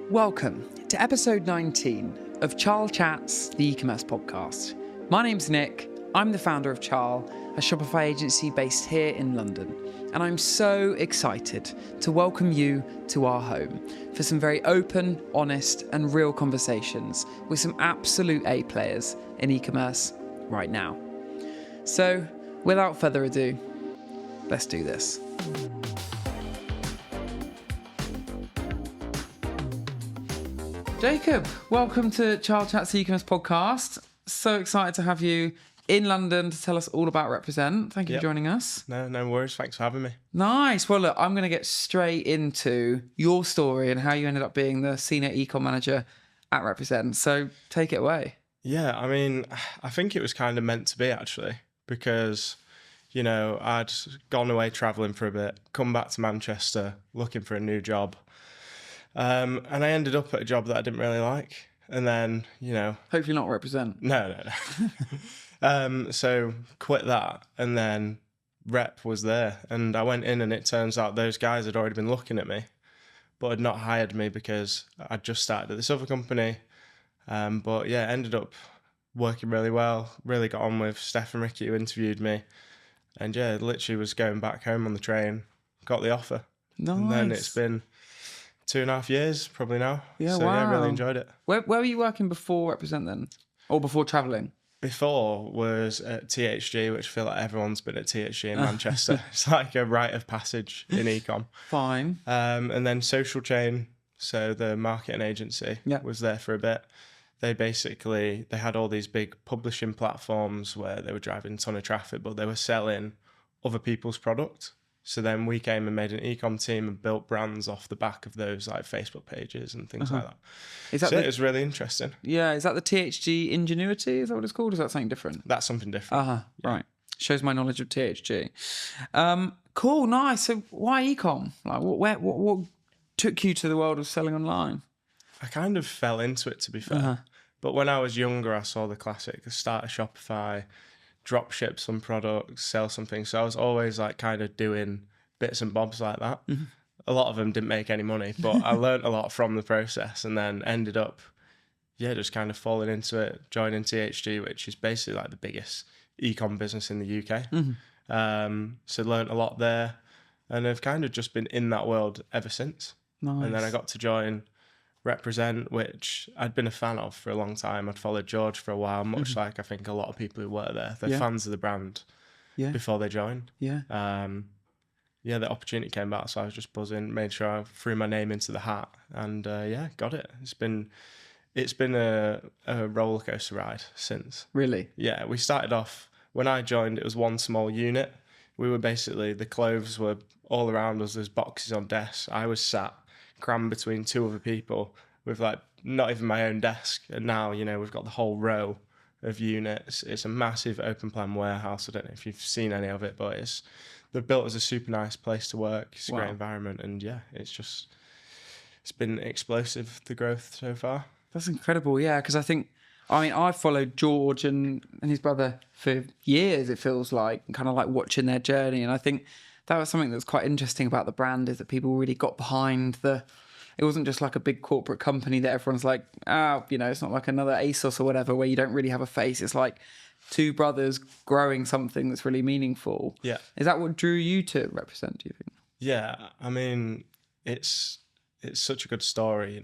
Welcome to episode 19 of CharleChats, the Ecommerce Podcast. My name's Nick, I'm the founder of Charle, a Shopify agency based here in London, and I'm so excited to welcome you to our home for some very open, honest, and real conversations with some absolute A players in e-commerce right now. So, without further ado, let's do this. Jacob, welcome to CharleChats, the Ecommerce Podcast. So excited to have you in London to tell us all about Represent. Thank you for joining us. No worries. Thanks for having me. Nice. Well, look, I'm going to get straight into your story and how you ended up being the senior ecom manager at Represent. So take it away. Yeah, I mean, I think it was kind of meant to be, actually, because, you know, I'd gone away travelling for a bit, come back to Manchester looking for a new job. And I ended up at a job that I didn't really like. And then, you know... Hopefully not Represent. No. So quit that. And then Rep was there. And I went in and it turns out those guys had already been looking at me, but had not hired me because I'd just started at this other company. But yeah, ended up working really well. Really got on with Steph and Ricky who interviewed me. And yeah, literally was going back home on the train, got the offer. Nice. And then it's been 2.5 years probably now. Yeah, so wow. yeah, really enjoyed it. Where were you working before Represent then? Or before travelling? Before was at THG, which I feel like everyone's been at THG in Manchester. It's like a rite of passage in ecom. Fine. And then Social Chain, so the marketing agency, was there for a bit. They had all these big publishing platforms where they were driving a ton of traffic, but they were selling other people's product. So then we came and made an ecom team and built brands off the back of those, like Facebook pages and things like that. It was really interesting. Yeah, is that the THG Ingenuity? Is that what it's called? Or is that something different? That's something different. Right. Shows my knowledge of THG. Cool, nice. So why ecom? Like, what took you to the world of selling online? I kind of fell into it, to be fair. But when I was younger, I saw the classic start a Shopify, drop ship some products, sell something. So I was always like kind of doing bits and bobs like that. Mm-hmm. A lot of them didn't make any money, but I learned a lot from the process and then ended up, just kind of falling into it, joining THG, which is basically like the biggest e-com business in the UK. Mm-hmm. So learned a lot there and I've kind of just been in that world ever since. Nice. And then I got to join Represent, which I'd been a fan of for a long time. I'd followed George for a while, much like I think a lot of people who work there. They're fans of the brand before they joined. Yeah. The opportunity came back, so I was just buzzing, made sure I threw my name into the hat, and got it. It's been a roller coaster ride since. Really? Yeah, we started off, when I joined, it was one small unit. We were basically, the clothes were all around us, there's boxes on desks. I was sat crammed between two other people with like not even my own desk, and now we've got the whole row of units. It's a massive open plan warehouse. I don't know if you've seen any of it, but they're built as a super nice place to work. It's a great environment, and it's been explosive, the growth so far. That's incredible. Because I've followed George and his brother for years, it feels like, and kind of like watching their journey, and I think that was something that's quite interesting about the brand, is that people really got behind it wasn't just like a big corporate company that everyone's like, it's not like another ASOS or whatever where you don't really have a face. It's like two brothers growing something that's really meaningful. Yeah. Is that what drew you to Represent, do you think? Yeah, I mean, it's such a good story,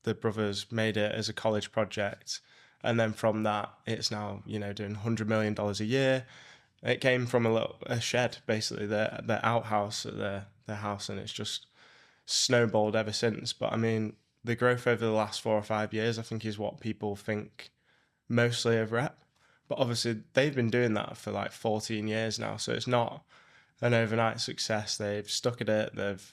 The brothers made it as a college project. And then from that, it's now, doing $100 million a year. It came from a shed, basically, their outhouse at their house, and it's just snowballed ever since. But I mean, the growth over the last 4 or 5 years, I think, is what people think mostly of Rep. But obviously, they've been doing that for like 14 years now, so it's not an overnight success. They've stuck at it. They've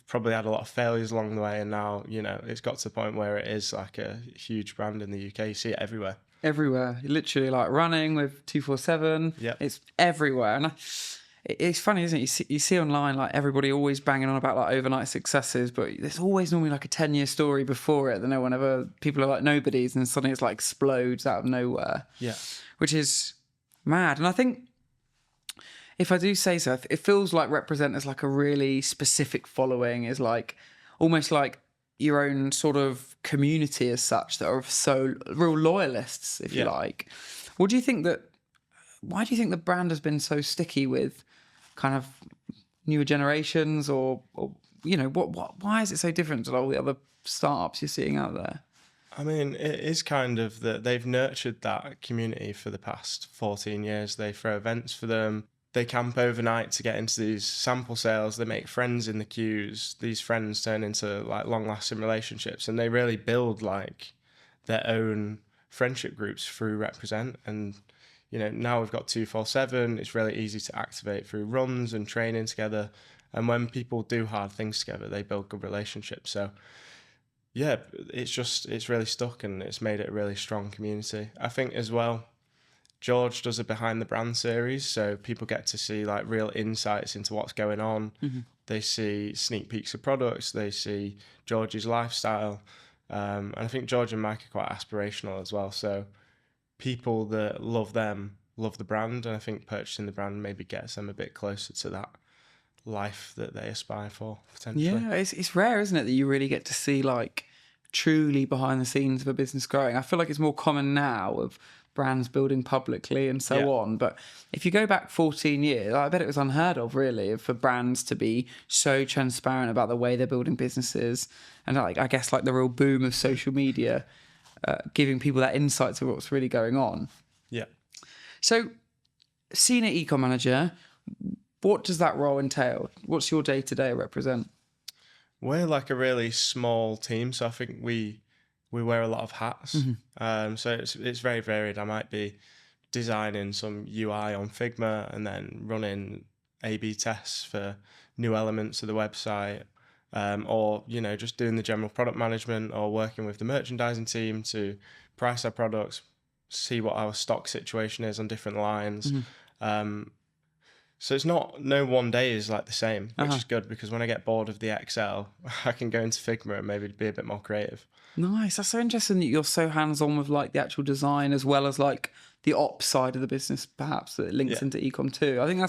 probably had a lot of failures along the way, and now, it's got to the point where it is like a huge brand in the UK. You see it everywhere. Everywhere, literally, like running with 247. Yeah, it's everywhere, and it's funny, isn't it? You see online like everybody always banging on about like overnight successes, but there's always normally like a 10-year story before it. That whenever people are like nobodies, and suddenly it's like explodes out of nowhere. Yeah, which is mad. And I think, if I do say so, it feels like Represent as like a really specific following. Is like almost like your own sort of community as such that are so real loyalists, if you like. What do you think that? Why do you think the brand has been so sticky with kind of newer generations, or why is it so different to all the other startups you're seeing out there? I mean, it is kind of that they've nurtured that community for the past 14 years. They throw events for them. They camp overnight to get into these sample sales. They make friends in the queues. These friends turn into like long-lasting relationships, and they really build like their own friendship groups through Represent. And now we've got 247. It's really easy to activate through runs and training together. And when people do hard things together, they build good relationships. So yeah, it's really stuck, and it's made it a really strong community. I think as well, George does a behind the brand series, so people get to see like real insights into what's going on. Mm-hmm. They see sneak peeks of products. They see George's lifestyle. And I think George and Mike are quite aspirational as well. So people that love them love the brand, and I think purchasing the brand maybe gets them a bit closer to that life that they aspire for, potentially. Yeah, it's rare, isn't it, that you really get to see like truly behind the scenes of a business growing. I feel like it's more common now of brands building publicly and so on, but if you go back 14 years, I bet it was unheard of really for brands to be so transparent about the way they're building businesses, and like I guess like the real boom of social media giving people that insight to what's really going on. Yeah. So senior ecom manager, what does that role entail? What's your day-to-day Represent? We're like a really small team, so I think we wear a lot of hats. Mm-hmm. So it's very varied. I might be designing some UI on Figma and then running A/B tests for new elements of the website, or just doing the general product management, or working with the merchandising team to price our products, see what our stock situation is on different lines. Mm-hmm. So it's no one day is like the same, which is good, because when I get bored of the Excel, I can go into Figma and maybe be a bit more creative. Nice. That's so interesting that you're so hands-on with like the actual design as well as like the ops side of the business, perhaps, that links into ecom too. I think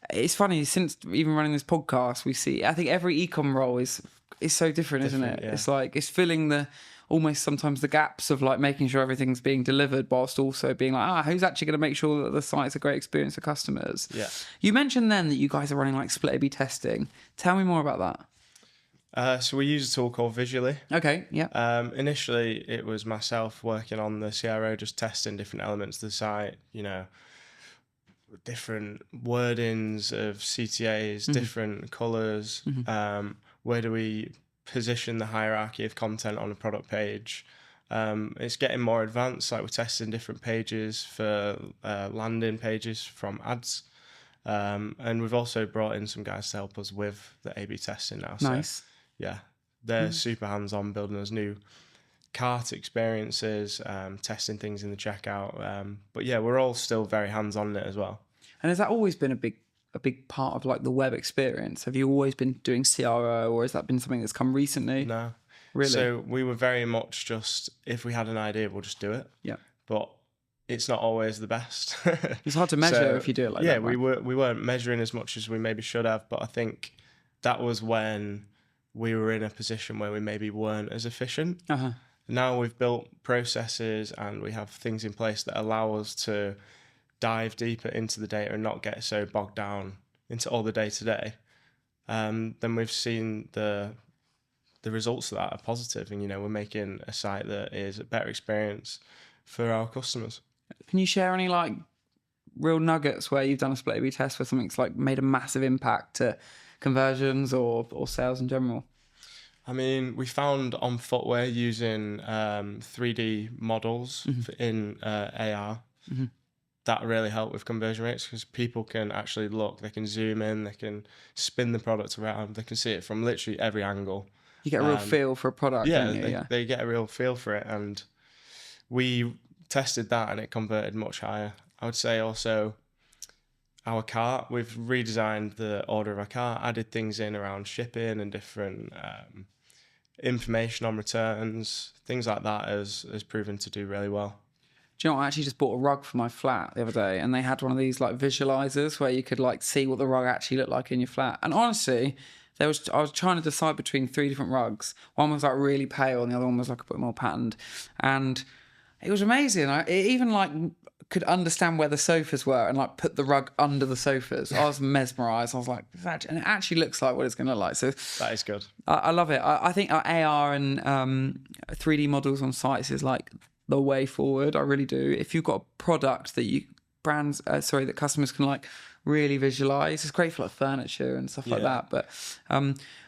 it's funny, since even running this podcast, I think every ecom role is so different, isn't it? Yeah. It's like, it's filling almost sometimes the gaps of like making sure everything's being delivered, whilst also being like, who's actually going to make sure that the site's a great experience for customers? Yeah. You mentioned then that you guys are running like split A/B testing. Tell me more about that. So we use a tool called Visually. Okay, yeah. Initially, it was myself working on the CRO, just testing different elements of the site, different wordings of CTAs, mm-hmm. different colours. Mm-hmm. Where do we position the hierarchy of content on a product page? It's getting more advanced, like we're testing different pages for landing pages from ads. And we've also brought in some guys to help us with the A/B testing now. Nice. So, yeah, they're super hands-on, building us new cart experiences, testing things in the checkout. But yeah, we're all still very hands-on in it as well. And has that always been a big part of like the web experience? Have you always been doing CRO, or has that been something that's come recently? No. Really? So we were very much just, if we had an idea, we'll just do it. Yeah. But it's not always the best. It's hard to measure if you do it like that. Yeah, we weren't measuring as much as we maybe should have, but I think that was when we were in a position where we maybe weren't as efficient. Uh-huh. Now we've built processes and we have things in place that allow us to dive deeper into the data and not get so bogged down into all the day-to-day. Then we've seen the results of that are positive, and we're making a site that is a better experience for our customers. Can you share any like real nuggets where you've done a split A/B test where something's like made a massive impact to conversions or sales in general? I mean, we found on footwear using 3D models mm-hmm. in AR. Mm-hmm. That really helped with conversion rates, because people can actually look, they can zoom in, they can spin the product around, they can see it from literally every angle. You get a real feel for a product, don't you? They get a real feel for it, and we tested that and it converted much higher. I would say also our cart, we've redesigned the order of our cart, added things in around shipping and different information on returns, things like that has proven to do really well. Do you know what? I actually just bought a rug for my flat the other day, and they had one of these like visualizers where you could like see what the rug actually looked like in your flat. And honestly, I was trying to decide between 3 different rugs. One was like really pale and the other one was like a bit more patterned. And it was amazing. It even like could understand where the sofas were and like put the rug under the sofas. I was mesmerised. I was like, and it actually looks like what it's going to look like. So That is good. I love it. I think our AR and 3D models on sites is like the way forward. I really do. If you've got a product that that customers can like really visualize, it's great for like furniture and stuff like that. But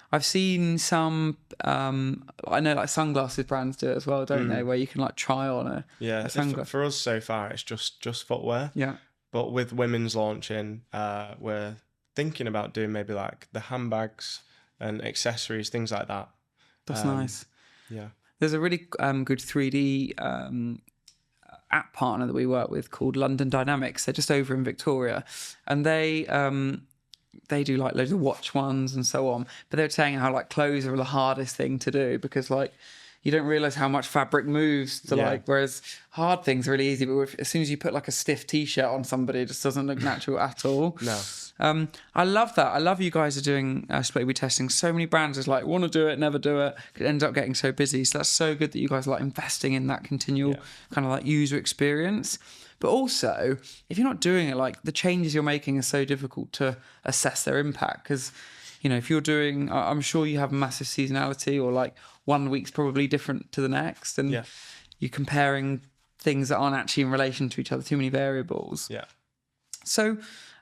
I've seen some, I know like sunglasses brands do it as well, don't they? Where you can like try on a sunglass. For us so far, it's just footwear. Yeah. But with women's launching, we're thinking about doing maybe like the handbags and accessories, things like that. That's nice. Yeah. There's a really good 3D app partner that we work with called London Dynamics. They're just over in Victoria, and they do like loads of watch ones and so on. But they're saying how like clothes are the hardest thing to do because like you don't realize how much fabric moves to like, whereas hard things are really easy. But as soon as you put like a stiff t-shirt on somebody, it just doesn't look natural at all. No. I love that. I love you guys are doing split A/B testing. So many brands is like want to do it, never do it. It ends up getting so busy. So that's so good that you guys are like investing in that continual kind of like user experience. But also, if you're not doing it, like the changes you're making are so difficult to assess their impact because, you know, if you're doing, I'm sure you have massive seasonality or like 1 week's probably different to the next, and you're comparing things that aren't actually in relation to each other. Too many variables. Yeah. So,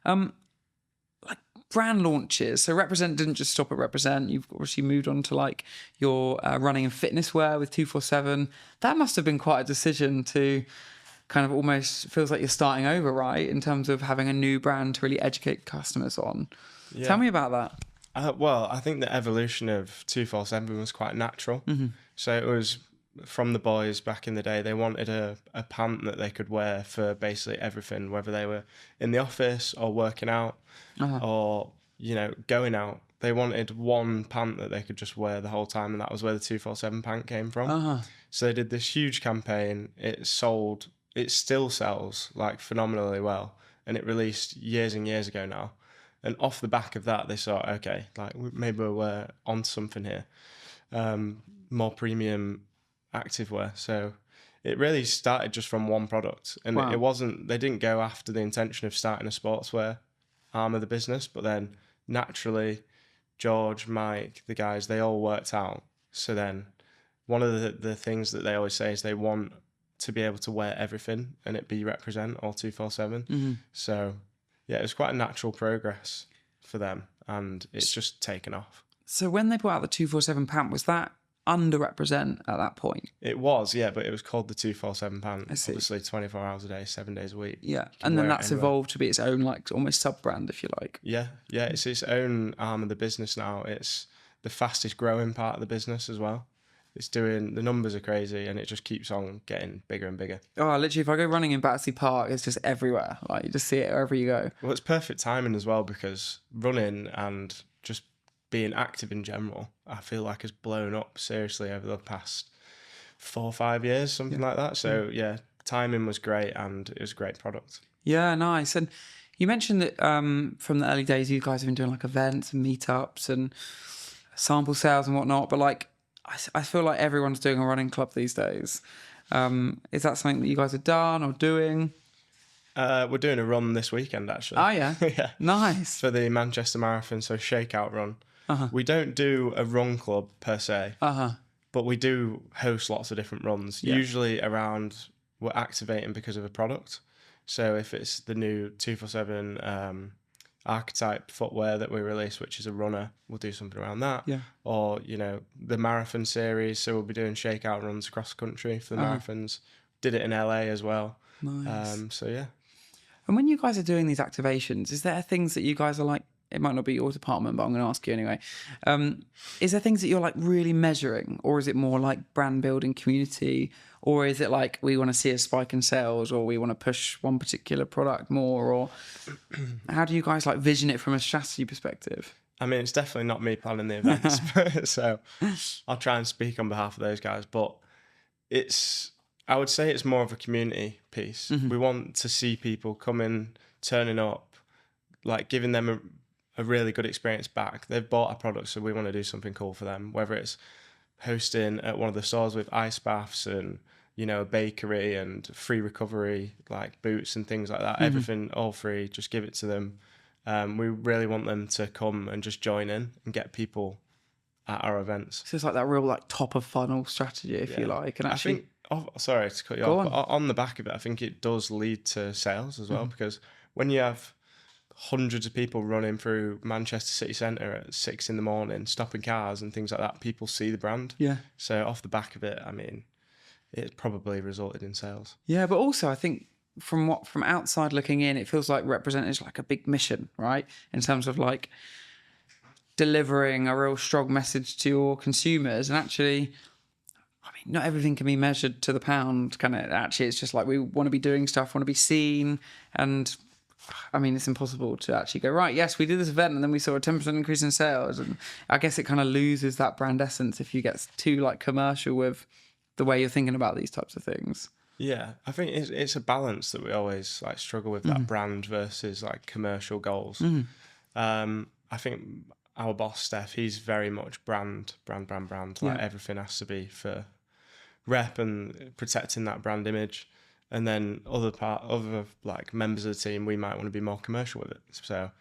like brand launches. So Represent didn't just stop at Represent. You've obviously moved on to like your running and fitness wear with 247. That must have been quite a decision to kind of almost feels like you're starting over, right? In terms of having a new brand to really educate customers on. Yeah. Tell me about that. Well, I think the evolution of 247 was quite natural. So it was from the boys back in the day. They wanted a pant that they could wear for basically everything, whether they were in the office or working out or, you know, going out. They wanted one pant that they could just wear the whole time, and that was where the 247 pant came from. So they did this huge campaign. It still sells like phenomenally well, and it released years and years ago now. And off the back of that, they thought, okay, like maybe we're onto something here, more premium activewear. So it really started just from one product, and it wasn't. They didn't go after the intention of starting a sportswear arm of the business, but then naturally, George, Mike, the guys, they all worked out. So then, one of the things that they always say is they want to be able to wear everything and it be Represent or 247. So yeah, it was quite a natural progress for them, and it's just taken off. So when they brought out the 247 pant, was that under Represent at that point? It was, yeah, but it was called the 247 pant. Obviously 24 hours a day, 7 days a week. Yeah, and then that's evolved to be its own like almost sub-brand, if you like. Yeah, it's its own arm of the business now. It's the fastest growing part of the business as well. It's doing, the numbers are crazy, and it just keeps on getting bigger and bigger. Oh, literally, if I go running in Battersea Park, it's just everywhere. Like, you just see it wherever you go. Well, it's perfect timing as well, because running and just being active in general, I feel like has blown up seriously over the past 4 or 5 years, something like that. So yeah, timing was great, and it was a great product. Yeah, nice. And you mentioned that from the early days, you guys have been doing like events and meetups and sample sales and whatnot, but like, I feel like everyone's doing a running club these days. Is that something that you guys have done or doing? We're doing a run this weekend, actually. Oh, yeah? Yeah. Nice. For the Manchester Marathon, so shakeout run. We don't do a run club per se, but we do host lots of different runs, usually around, we're activating because of a product. So if it's the new 247 archetype footwear that we release, which is a runner, we'll do something around that. Yeah. Or, you know, the marathon series, so we'll be doing shakeout runs across the country for the marathons. Did it in LA as well. Nice. So yeah. And when you guys are doing these activations, is there things that you guys are like, it might not be your department, but I'm going to ask you anyway. Is there things that you're like really measuring, or is it more like brand building, community, or is it like we want to see a spike in sales, or we want to push one particular product more, or how do you guys like vision it from a strategy perspective? I mean, it's definitely not me planning the events, so I'll try and speak on behalf of those guys, but I would say it's more of a community piece. We want to see people coming, turning up, like giving them a really good experience back. They've bought our products, so we want to do something cool for them, whether it's hosting at one of the stores with ice baths and, you know, a bakery and free recovery, like boots and things like that. Everything all free, just give it to them. We really want them to come and just join in and get people at our events. So it's like that real like top of funnel strategy, if you like. And actually, I think, sorry to cut you off, but on the back of it, I think it does lead to sales as well, because when you have hundreds of people running through Manchester city centre at 6 a.m, stopping cars and things like that, people see the brand. Yeah. So off the back of it, I mean, it probably resulted in sales. Yeah, but also I think from outside looking in, it feels like represented like a big mission, right? In terms of like delivering a real strong message to your consumers. And actually, I mean, not everything can be measured to the pound, can it? Actually, it's just like we want to be doing stuff, want to be seen. And I mean, it's impossible to actually go, right, yes, we did this event and then we saw a 10% increase in sales. And I guess it kind of loses that brand essence if you get too like commercial with the way you're thinking about these types of things. Yeah, I think it's a balance that we always like struggle with, that brand versus like commercial goals. I think our boss, Steph, he's very much brand. Like everything has to be for rep and protecting that brand image. And then other like members of the team, we might want to be more commercial with it. So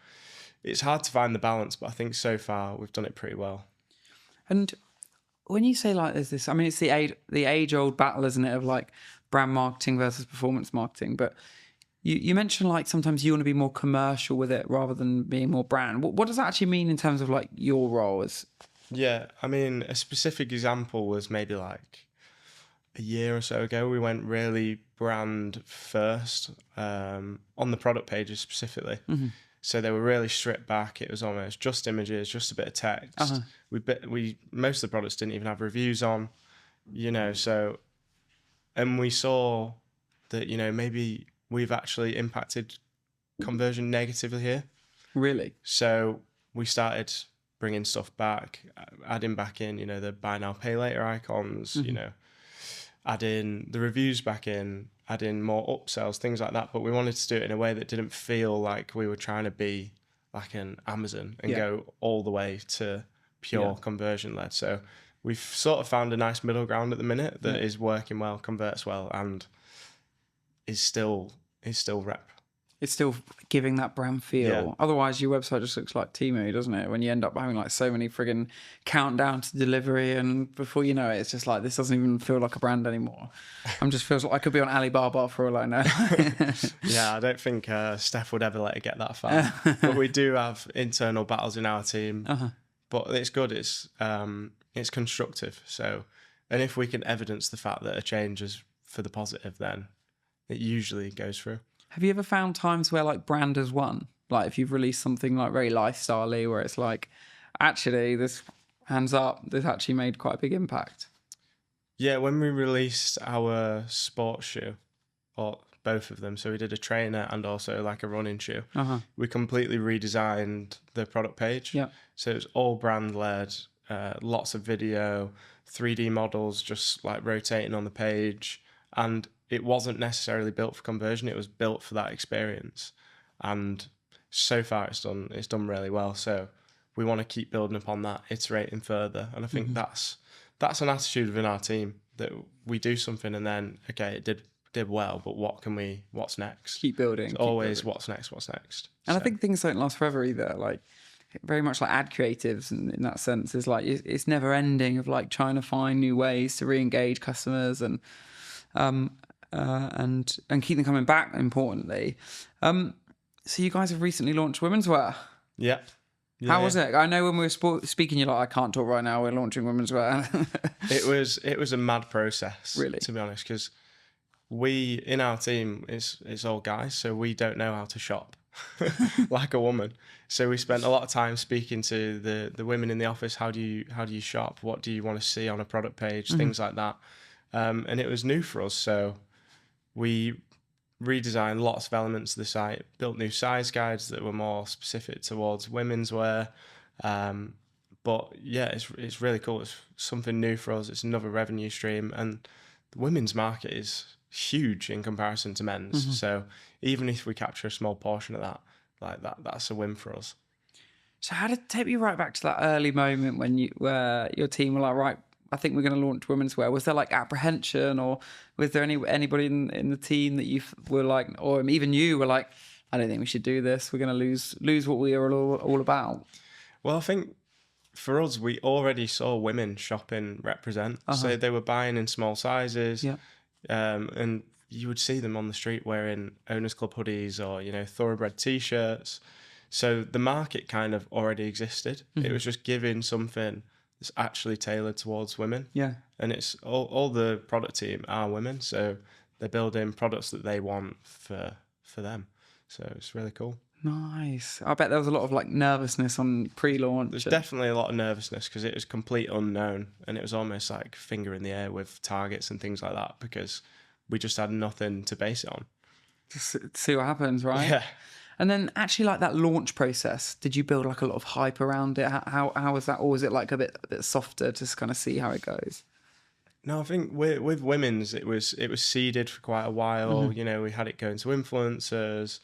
it's hard to find the balance, but I think so far we've done it pretty well. And when you say like there's this, I mean, it's the age-old battle, isn't it, of like brand marketing versus performance marketing. But you mentioned like sometimes you want to be more commercial with it rather than being more brand. What does that actually mean in terms of like your role as? Yeah, I mean, a specific example was maybe like a year or so ago, we went really brand first on the product pages specifically. So they were really stripped back. It was almost just images, just a bit of text. We most of the products didn't even have reviews on, you know. So, and we saw that, you know, maybe we've actually impacted conversion negatively here. Really? So we started bringing stuff back, adding back in, you know, the buy now, pay later icons, you know, adding the reviews back in, adding more upsells, things like that. But we wanted to do it in a way that didn't feel like we were trying to be like an Amazon and go all the way to pure conversion led. So we've sort of found a nice middle ground at the minute that is working well, converts well, and is still rep. It's still giving that brand feel. Yeah. Otherwise, your website just looks like Temu, doesn't it? When you end up having like so many friggin' countdown to delivery, and before you know it, it's just like this doesn't even feel like a brand anymore. Just feels like I could be on Alibaba for all I know. Yeah, I don't think Steph would ever let it get that far. But we do have internal battles in our team. But it's good. It's constructive. So, and if we can evidence the fact that a change is for the positive, then it usually goes through. Have you ever found times where like brand has won? Like if you've released something like very lifestyle-y where it's like, actually, this hands up, this actually made quite a big impact. Yeah, when we released our sports shoe, or both of them, so we did a trainer and also like a running shoe, we completely redesigned the product page. Yeah. So it was all brand-led, lots of video, 3D models just like rotating on the page, and it wasn't necessarily built for conversion. It was built for that experience. And so far it's done really well. So we want to keep building upon that, iterating further. And I think that's an attitude within our team, that we do something and then, okay, it did well, but what's next? Keep building. It's always what's next. And I think things don't last forever either. Like very much like ad creatives in that sense is like, it's never ending of like trying to find new ways to re-engage customers and keep them coming back, importantly. So you guys have recently launched women's wear. Yeah. How was it? I know when we were speaking, you're like, I can't talk right now, we're launching women's wear. It was a mad process, really, to be honest, because we, in our team, it's all guys, so we don't know how to shop like a woman. So we spent a lot of time speaking to the women in the office. How do you shop? What do you want to see on a product page? Things like that. And it was new for us, so we redesigned lots of elements of the site, built new size guides that were more specific towards women's wear. But yeah, it's really cool. It's something new for us. It's another revenue stream, and the women's market is huge in comparison to men's. So even if we capture a small portion of that, that's a win for us. So how did it take me right back to that early moment when your team were like, right, I think we're going to launch women's wear? Was there like apprehension, or was there anybody in the team that you were like, or even you were like, I don't think we should do this. We're going to lose what we are all about. Well, I think for us, we already saw women shopping Represent. So they were buying in small sizes. Yeah. And you would see them on the street wearing Owners Club hoodies or, Thoroughbred T-shirts. So the market kind of already existed. It was just giving something that's actually tailored towards women. Yeah. And it's all the product team are women. So they're building products that they want for them. So it's really cool. Nice. I bet there was a lot of like nervousness on pre-launch. There's definitely a lot of nervousness because it was complete unknown, and it was almost like finger in the air with targets and things like that because we just had nothing to base it on. Just see what happens, right? Yeah. And then actually like that launch process, did you build like a lot of hype around it? How was that? Or was it like a bit softer to just kind of see how it goes? No, I think with women's, it was seeded for quite a while. We had it going to influencers.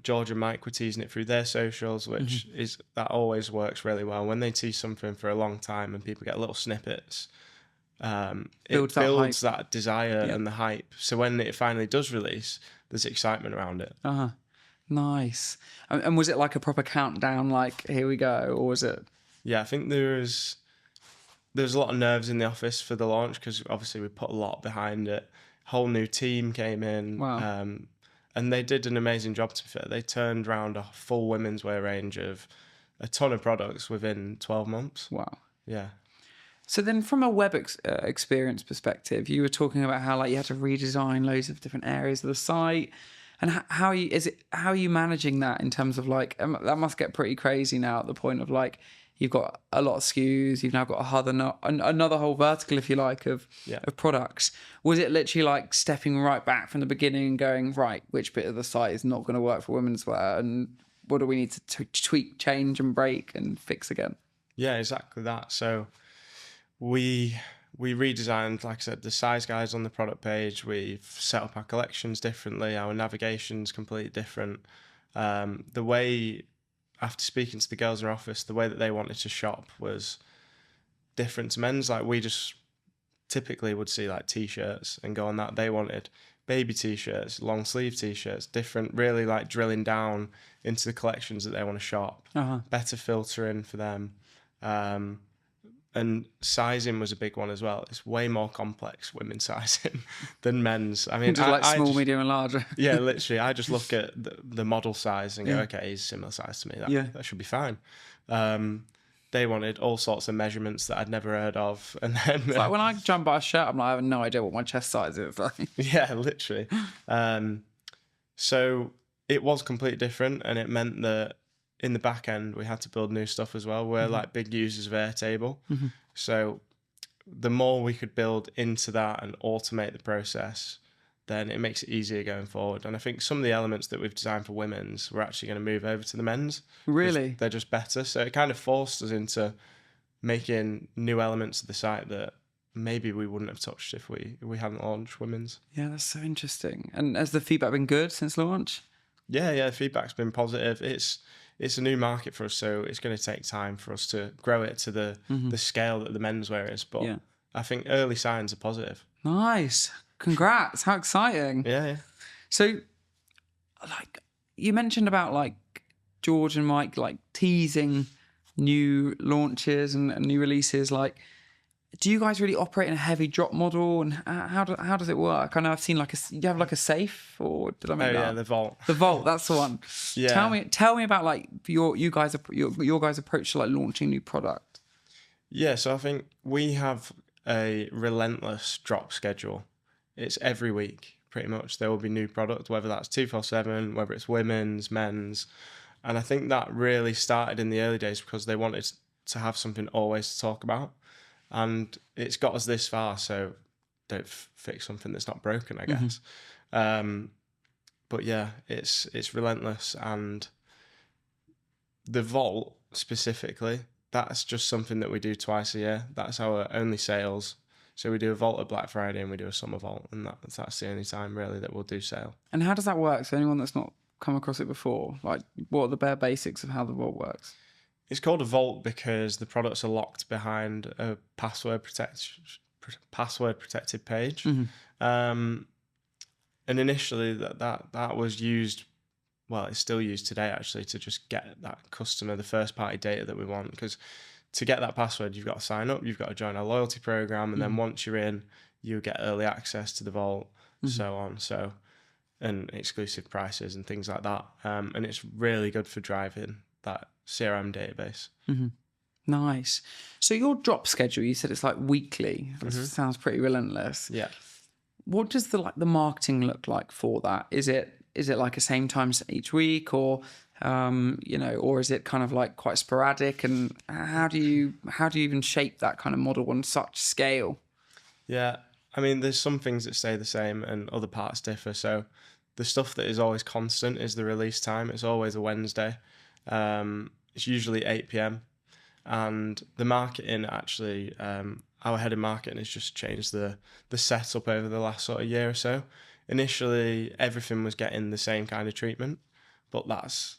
George and Mike were teasing it through their socials, which that always works really well. When they tease something for a long time and people get little snippets, it builds that desire and the hype. So when it finally does release, there's excitement around it. Nice. And was it like a proper countdown, like here we go, or was it? Yeah, I think there's a lot of nerves in the office for the launch because obviously we put a lot behind it. Whole new team came in. Wow. And they did an amazing job, to be fair. They turned around a full women's wear range of a ton of products within 12 months. Wow. Yeah. So then from a web experience perspective, you were talking about how like you had to redesign loads of different areas of the site. And how are you managing that in terms of like, that must get pretty crazy now at the point of like, you've got a lot of SKUs. You've now got another whole vertical, if you like, of products. Was it literally like stepping right back from the beginning and going, right, which bit of the site is not going to work for women's wear, and what do we need to tweak, change, and break and fix again? Yeah, exactly that. So we redesigned, like I said, the size guides on the product page. We've set up our collections differently. Our navigation's completely different. The way, after speaking to the girls in our office, the way that they wanted to shop was different to men's. Like we just typically would see like T-shirts and go on that. They wanted baby T-shirts, long sleeve T-shirts, different, really like drilling down into the collections that they want to shop. Better filtering for them. And sizing was a big one as well. It's way more complex, women's sizing, than men's. I mean, just like small, medium, and larger. Yeah, literally. I just look at the model size and go, okay, he's a similar size to me. That should be fine. They wanted all sorts of measurements that I'd never heard of. And then it's like when I jump by a shirt, I'm like, I have no idea what my chest size is. Yeah, literally. So it was completely different, and it meant that in the back end, we had to build new stuff as well. We're like big users of Airtable. So the more we could build into that and automate the process, then it makes it easier going forward. And I think some of the elements that we've designed for women's, we're actually going to move over to the men's. Really? They're just better. So it kind of forced us into making new elements of the site that maybe we wouldn't have touched if we hadn't launched women's. Yeah, that's so interesting. And has the feedback been good since launch? Yeah, the feedback's been positive. It's a new market for us, so it's going to take time for us to grow it to the scale that the menswear is. But I think early signs are positive. Nice. Congrats. How exciting. Yeah. So, like, you mentioned about, like, George and Mike, like, teasing new launches and new releases. Like, do you guys really operate in a heavy drop model, and how does it work? I know I've seen like you have like a safe, or did I make that? Yeah, the vault. The vault, that's the one. Yeah. Tell me about like your guys' approach to like launching new product. Yeah, so I think we have a relentless drop schedule. It's every week, pretty much. There will be new product, whether that's 247, whether it's women's, men's, and I think that really started in the early days because they wanted to have something always to talk about. And it's got us this far, so don't fix something that's not broken, I guess. But yeah, it's relentless. And the vault specifically, that's just something that we do twice a year. That's our only sales. So we do a vault at Black Friday and we do a summer vault, and that's the only time really that we'll do sale. And how does that work? So anyone that's not come across it before. Like, what are the bare basics of how the vault works? It's called a vault because the products are locked behind a password protected page. And initially that was used, well, it's still used today actually, to just get that customer the first party data that we want. Because to get that password, you've got to sign up, you've got to join our loyalty program, and then once you're in, you get early access to the vault, so on. So, and exclusive prices and things like that. And it's really good for driving that CRM database. Nice. So your drop schedule, you said it's like weekly. That sounds pretty relentless. Yeah. What does the marketing look like for that? Is it like the same times each week, or or is it kind of like quite sporadic? And how do you even shape that kind of model on such scale? Yeah, I mean, there's some things that stay the same and other parts differ. So the stuff that is always constant is the release time. It's always a Wednesday. It's usually 8 p.m. And the marketing actually, our head of marketing has just changed the setup over the last sort of year or so. Initially, everything was getting the same kind of treatment, but that's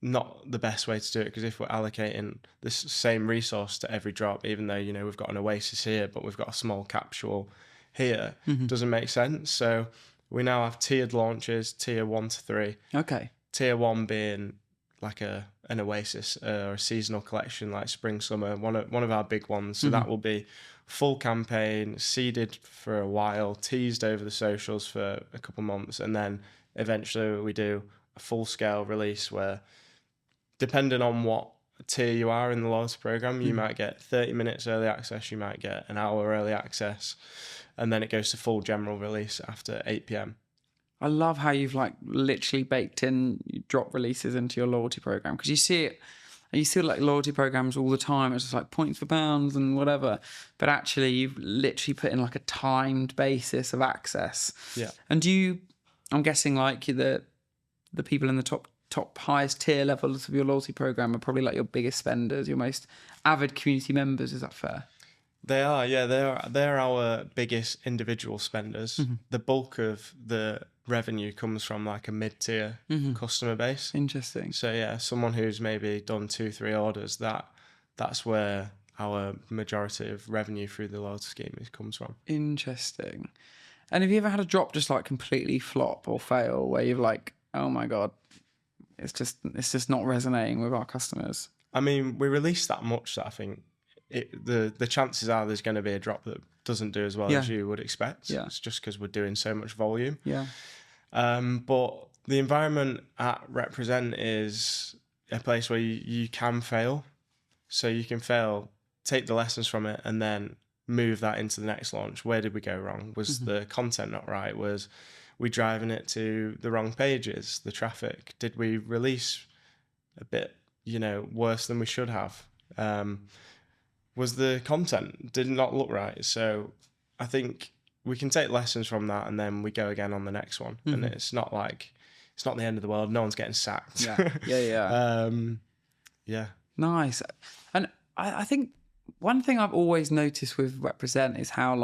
not the best way to do it, because if we're allocating this same resource to every drop, even though, we've got an oasis here, but we've got a small capsule here, doesn't make sense. So we now have tiered launches, tier 1 to 3. Okay. Tier 1 being like an oasis or a seasonal collection like spring, summer, one of our big ones. So that will be full campaign, seeded for a while, teased over the socials for a couple months, and then eventually we do a full scale release where, depending on what tier you are in the loyalty program, you might get 30 minutes early access, you might get an hour early access, and then it goes to full general release after 8 p.m. I love how you've literally baked in drop releases into your loyalty program, because you see loyalty programs all the time. It's just like points for pounds and whatever, but actually you've literally put in a timed basis of access. Yeah. And I'm guessing the people in the top highest tier levels of your loyalty program are probably your biggest spenders, your most avid community members. Is that fair? They are, yeah. They're our biggest individual spenders. The bulk of the revenue comes from a mid-tier customer base. Interesting. So yeah, someone who's maybe done 2-3 orders, that's where our majority of revenue through the loyalty scheme comes from. Interesting. And have you ever had a drop just completely flop or fail, where you've oh my God, it's just not resonating with our customers? I mean, we release that much that I think the chances are there's going to be a drop that doesn't do as well as you would expect. Yeah. It's just because we're doing so much volume. Yeah. But the environment at Represent is a place where you can fail. So you can fail, take the lessons from it, and then move that into the next launch. Where did we go wrong? Was the content not right? Was we driving it to the wrong pages? The traffic? Did we release a bit, worse than we should have? Was the content did not look right? So I think we can take lessons from that, and then we go again on the next one. And it's not the end of the world. No one's getting sacked. Yeah. Yeah. Nice. And I think one thing I've always noticed with Represent is how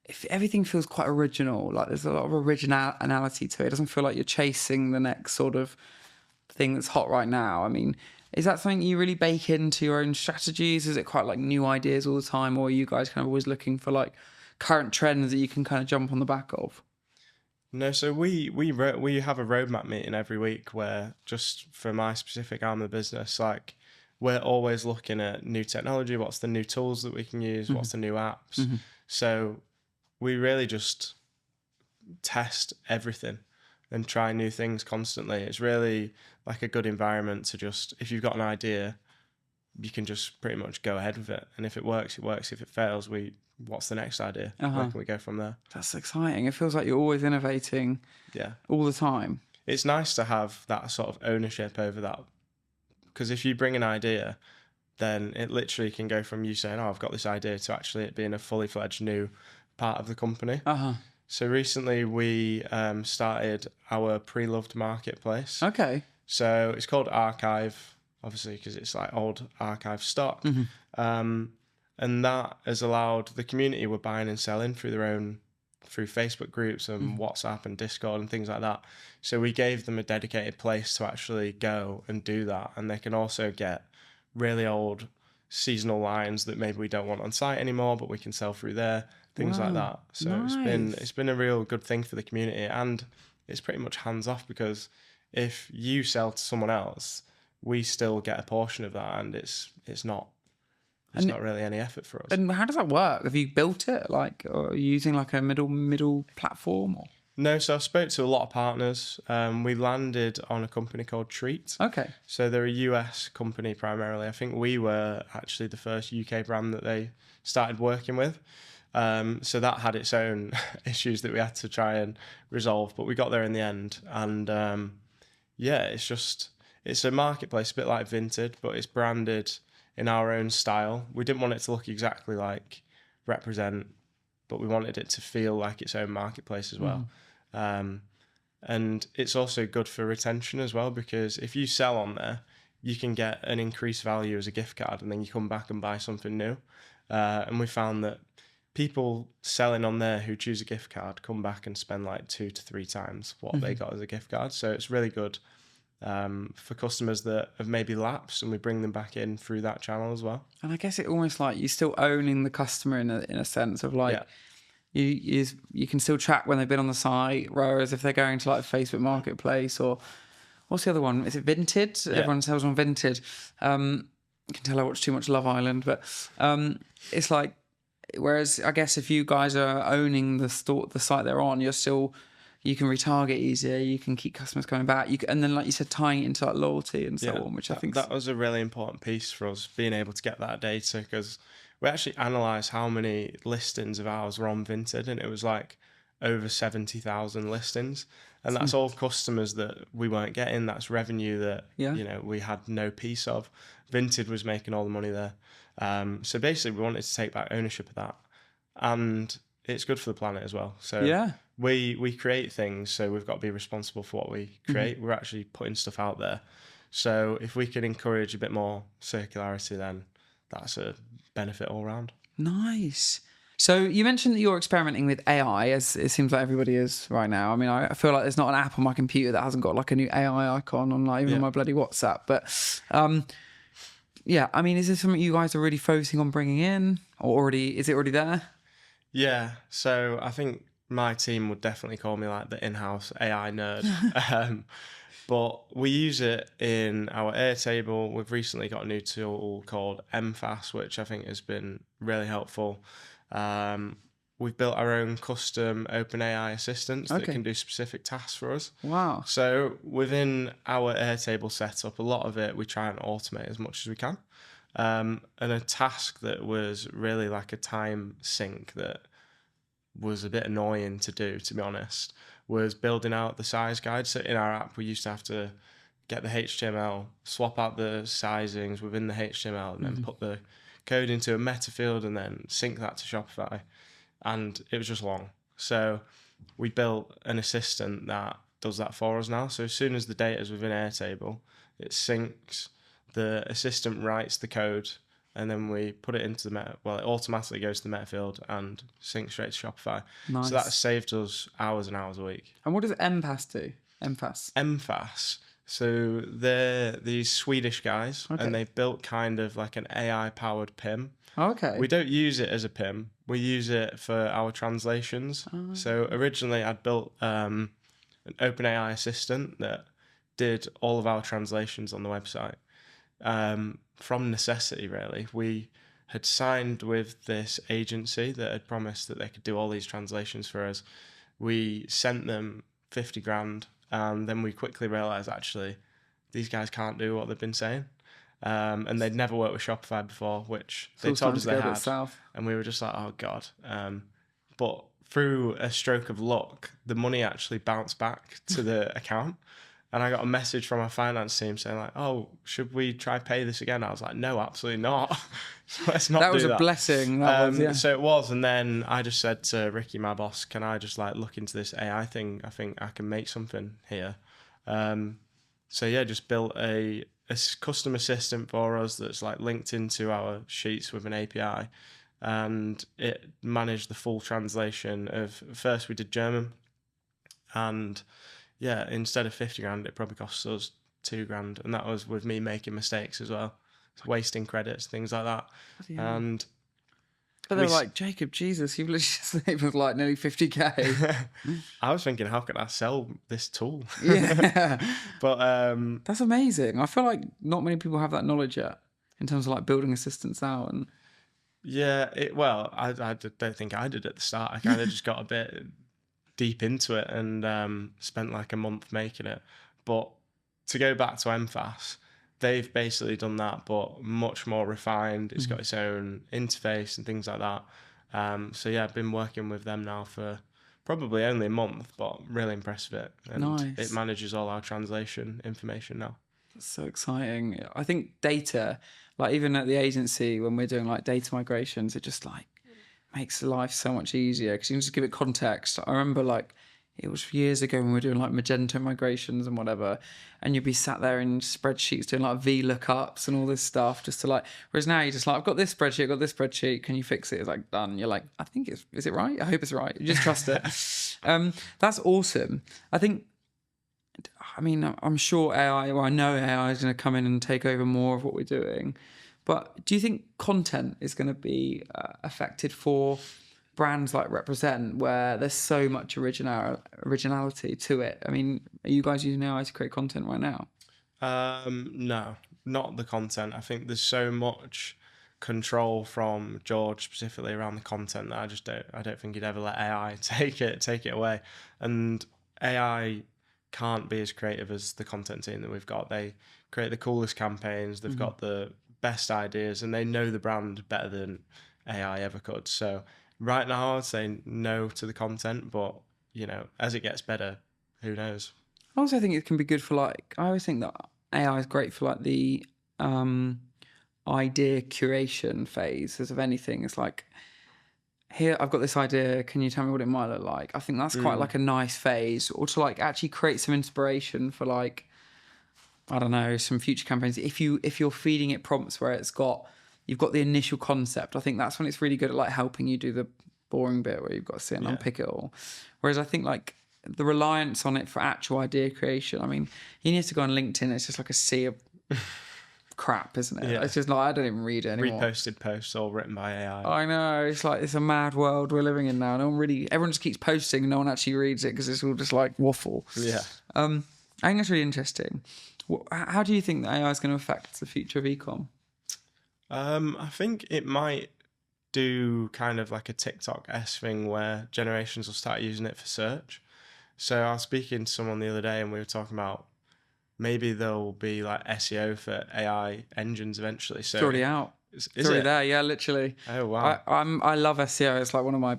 if everything feels quite original. There's a lot of originality to it. It doesn't feel like you're chasing the next sort of thing that's hot right now. I mean, is that something you really bake into your own strategies? Is it quite new ideas all the time, or are you guys kind of always looking for current trends that you can kind of jump on the back of? No, so we have a roadmap meeting every week where, just for my specific arm of the business, we're always looking at new technology. What's the new tools that we can use? What's the new apps? So we really just test everything and try new things constantly. It's really a good environment to just, if you've got an idea, you can just pretty much go ahead with it. And if it works, it works. If it fails, what's the next idea? Where can we go from there? That's exciting. It feels like you're always innovating all the time. It's nice to have that sort of ownership over that, because if you bring an idea, then it literally can go from you saying, I've got this idea, to actually it being a fully fledged new part of the company. So recently we started our pre-loved marketplace. Okay. So it's called Archive, obviously, because it's old archive stock. And that has allowed the community, we're buying and selling through their own through Facebook groups and WhatsApp and Discord and things like that. So we gave them a dedicated place to actually go and do that. And they can also get really old seasonal lines that maybe we don't want on site anymore, but we can sell through there, things like that. So it's been a real good thing for the community, and it's pretty much hands off, because if you sell to someone else, we still get a portion of that, and it's not really any effort for us. And how does that work? Have you built it, like, or are you using like a middle platform? Or? No, so I spoke to a lot of partners. We landed on a company called Treat. Okay. So they're a US company primarily. I think we were actually the first UK brand that they started working with. So that had its own issues that we had to try and resolve, but we got there in the end. And it's a marketplace, a bit like Vinted, but it's branded in our own style. We didn't want it to look exactly like Represent, but we wanted it to feel like its own marketplace as well. And it's also good for retention as well, because if you sell on there, you can get an increased value as a gift card, and then you come back and buy something new. And we found that people selling on there who choose a gift card come back and spend like 2 to 3 times what they got as a gift card. So it's really good for customers that have maybe lapsed, and we bring them back in through that channel as well. And I guess it almost like you're still owning the customer in a sense of like, you can still track when they've been on the site, whereas if they're going to like Facebook Marketplace, or what's the other one? Is it Vinted? Yeah. Everyone sells on Vinted. You can tell I watch too much Love Island, but it's like, whereas I guess if you guys are owning the site they're on, you can retarget easier, you can keep customers coming back, and then, like you said, tying it into like loyalty and so on, which I think that was a really important piece for us, being able to get that data, because we actually analysed how many listings of ours were on Vinted, and it was like over 70,000 listings, and that's all customers that we weren't getting. That's revenue that we had no piece of. Vinted was making all the money there. So basically, we wanted to take back ownership of that, and it's good for the planet as well. So we create things, so we've got to be responsible for what we create. We're actually putting stuff out there. So if we can encourage a bit more circularity, then that's a benefit all around. Nice. So you mentioned that you're experimenting with AI, as it seems like everybody is right now. I mean, I feel like there's not an app on my computer that hasn't got like a new AI icon on, like, even on my bloody WhatsApp. But I mean, is this something you guys are really focusing on bringing in, or is it already there? Yeah, so I think my team would definitely call me like the in-house AI nerd. But we use it in our Airtable. We've recently got a new tool called MFAS, which I think has been really helpful. We've built our own custom OpenAI assistants that can do specific tasks for us. Wow. So within our Airtable setup, a lot of it we try and automate as much as we can. And a task that was really like a time sink that was a bit annoying to do, to be honest, was building out the size guide. So in our app, we used to have to get the HTML, swap out the sizings within the HTML, and then put the code into a meta field and then sync that to Shopify. And it was just long. So we built an assistant that does that for us now. So as soon as the data is within Airtable, it syncs, the assistant writes the code, and then we put it into the meta. Well, it automatically goes to the meta field and syncs straight to Shopify. Nice. So that saved us hours and hours a week. And what does MFAS do? MFAS. So they're these Swedish guys, and they built kind of like an AI-powered PIM. Okay. We don't use it as a PIM. We use it for our translations. So originally I'd built an OpenAI assistant that did all of our translations on the website. From necessity, really. We had signed with this agency that had promised that they could do all these translations for us. We sent them 50 grand, and then we quickly realised, actually, these guys can't do what they've been saying. And they'd never worked with Shopify before, which they told us they had. And we were just like, oh, God. But through a stroke of luck, the money actually bounced back to the account. And I got a message from our finance team saying like, oh, should we try pay this again? I was like, no, absolutely not. Let's not do that. That was a blessing. So it was. And then I just said to Ricky, my boss, can I just like look into this AI thing? I think I can make something here. Just built a custom assistant for us that's like linked into our sheets with an API. and it managed the full translation of, first we did German, and yeah, instead of 50 grand, it probably cost us 2 grand. And that was with me making mistakes as well. So wasting credits, things like that. Yeah. And but they were like, Jacob, Jesus, you've literally just saved us like nearly 50k. I was thinking, how can I sell this tool? Yeah. But that's amazing. I feel like not many people have that knowledge yet in terms of like building assistants out. And yeah, I don't think I did at the start. I kind of just got a bit deep into it and spent like a month making it. But to go back to MFAS, they've basically done that, but much more refined. It's got its own interface and things like that. So yeah, I've been working with them now for probably only a month, but really impressed with it. And nice. It manages all our translation information now. That's so exciting. I think data, like even at the agency when we're doing like data migrations, it just like makes life so much easier because you can just give it context. I remember like it was years ago when we were doing like Magento migrations and whatever, and you'd be sat there in spreadsheets doing like VLOOKUPs and all this stuff just to like, whereas now you're just like, I've got this spreadsheet, can you fix it? It's like done. You're like, I think is it right? I hope it's right. You just trust it. That's awesome. I mean, I'm sure I know AI is going to come in and take over more of what we're doing. But do you think content is going to be affected for brands like Represent, where there's so much originality to it? I mean, are you guys using AI to create content right now? No, not the content. I think there's so much control from George specifically around the content that I don't think he'd ever let AI take it away. And AI can't be as creative as the content team that we've got. They create the coolest campaigns, they've got the best ideas, and they know the brand better than AI ever could. So right now I'd say no to the content, but you know, as it gets better, who knows? I also think it can be good for like, I always think that AI is great for like the idea curation phase of anything. It's like, here, I've got this idea, can you tell me what it might look like? I think that's quite like a nice phase, or to like actually create some inspiration for like, I don't know, some future campaigns. If you're feeding it prompts where you've got the initial concept, I think that's when it's really good at like helping you do the boring bit where you've got to sit and unpick it all. Whereas I think like the reliance on it for actual idea creation, I mean, you need to go on LinkedIn, it's just like a sea of crap, isn't it? Yeah. It's just like, I don't even read it anymore. Reposted posts all written by AI. I know, it's like, it's a mad world we're living in now. Everyone just keeps posting and no one actually reads it because it's all just like waffle. Yeah. I think that's really interesting. How do you think that AI is going to affect the future of e-com? I think it might do kind of like a TikTok-esque thing where generations will start using it for search. So I was speaking to someone the other day and we were talking about maybe there'll be like SEO for AI engines eventually. So it's already out. It's already there, yeah, literally. Oh, wow. I love SEO. It's like one of my,